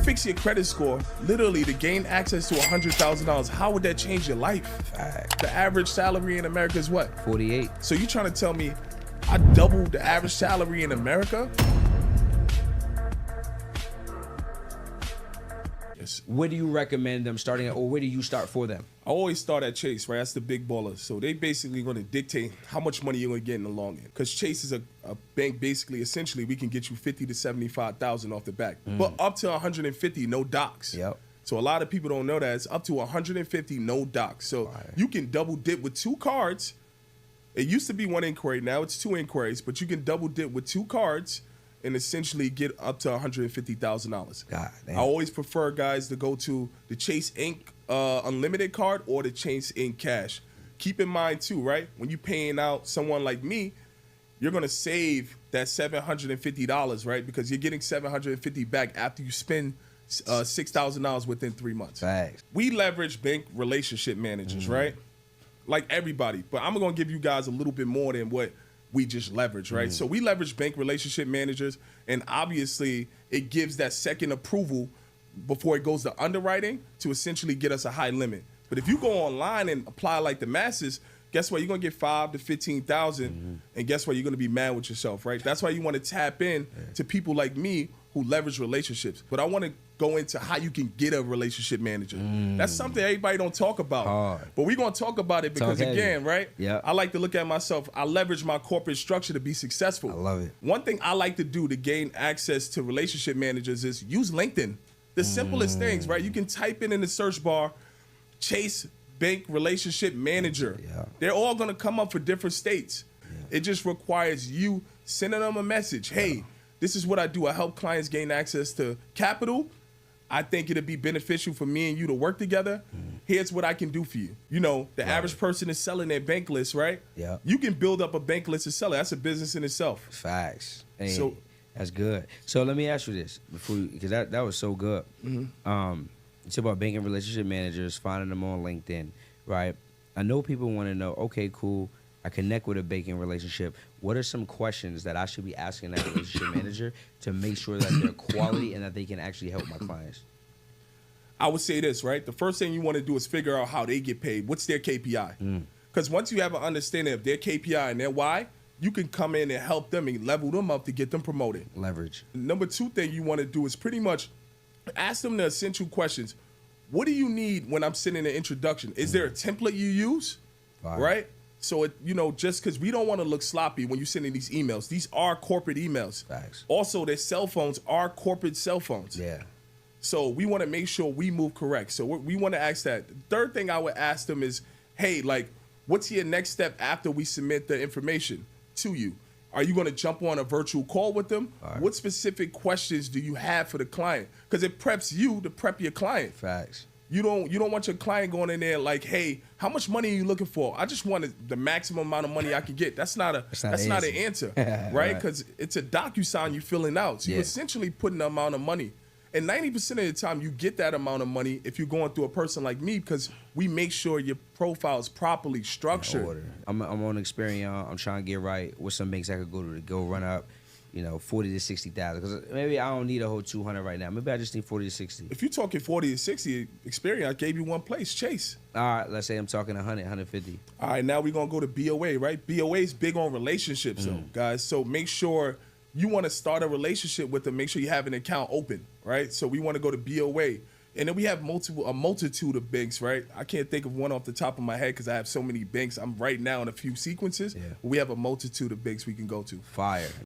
fix your credit score, literally to gain access to $100,000, how would that change your life? Fact. The average salary in America is what? 48. So you trying to tell me I doubled the average salary in America? Yes. Where do you recommend them starting at, or where do you start for them? I always start at Chase, right? That's the big baller. So they basically going to dictate how much money you're going to get in the long end. Because Chase is a bank, basically, essentially, we can get you 50 to 75,000 off the back. But up to 150, no docs. Yep. So a lot of people don't know that. It's up to 150, no docs. So you can double dip with 2 cards. It used to be 1 inquiry. Now it's 2 inquiries. But you can double dip with 2 cards and essentially get up to $150,000. God damn. I always prefer guys to go to the Chase Inc. Unlimited card or the Chase Inc. Cash. Keep in mind too, right? When you're paying out someone like me, you're gonna save that $750, right? Because you're getting $750 back after you spend $6,000 within 3 months. Facts. We leverage bank relationship managers, right? Like everybody, but I'm gonna give you guys a little bit more than what we just leverage, right? So we leverage bank relationship managers, and obviously it gives that second approval before it goes to underwriting to essentially get us a high limit. But if you go online and apply like the masses, guess what? You're gonna get 5 to 15,000, and guess what? You're gonna be mad with yourself, right? That's why you want to tap in to people like me who leverage relationships. But I want to go into how you can get a relationship manager. That's something everybody don't talk about. Hard. But we're gonna talk about it because again, right? Yeah. I like to look at myself. I leverage my corporate structure to be successful. I love it. One thing I like to do to gain access to relationship managers is use LinkedIn. The simplest things, right? You can type in the search bar, Chase Bank Relationship Manager. Yeah. They're all gonna come up for different states. It just requires you sending them a message. Hey, this is what I do. I help clients gain access to capital. I think it'd be beneficial for me and you to work together. Here's what I can do for you. You know, the average person is selling their bank list, right? Yeah. You can build up a bank list and sell it. That's a business in itself. Facts. Hey, So- that's good. So let me ask you this before, because that was so good. You talk about banking relationship managers, finding them on LinkedIn, right? I know people want to know, okay, cool, I connect with a banking relationship. What are some questions that I should be asking that relationship manager to make sure that they're quality and that they can actually help my clients? I would say this, right? The first thing you want to do is figure out how they get paid. What's their KPI? Because once you have an understanding of their KPI and their why, you can come in and help them and level them up to get them promoted. Leverage. Number 2 thing you want to do is pretty much ask them the essential questions. What do you need when I'm sending an introduction? Is there a template you use? Right? So, just because we don't want to look sloppy when you're sending these emails. These are corporate emails. Facts. Also, their cell phones are corporate cell phones. Yeah. So we want to make sure we move correct. So we want to ask that. The third thing I would ask them is, hey, like, what's your next step after we submit the information to you? Are you going to jump on a virtual call with them? What specific questions do you have for the client? Because it preps you to prep your client. Facts. You don't want your client going in there like, hey, how much money are you looking for? I just want the maximum amount of money I can get. That's not an answer, right? Because it's a DocuSign you're filling out. So you're essentially putting the amount of money. And 90% of the time, you get that amount of money if you're going through a person like me, because we make sure your profile is properly structured. I'm on Experian. I'm trying to get right with some banks I could go run up, 40 to 60,000. Because maybe I don't need a whole 200 right now. Maybe I just need 40 to 60. If you're talking 40 to 60, Experian, I gave you one place, Chase. All right, let's say I'm talking 100, 150. All right, now we're going to go to BOA, right? BOA is big on relationships, though, guys. So make sure you want to start a relationship with them. Make sure you have an account open, right? So we want to go to BOA. And then we have a multitude of banks, right? I can't think of one off the top of my head because I have so many banks. I'm right now in a few sequences. We have a multitude of banks we can go to. Fire.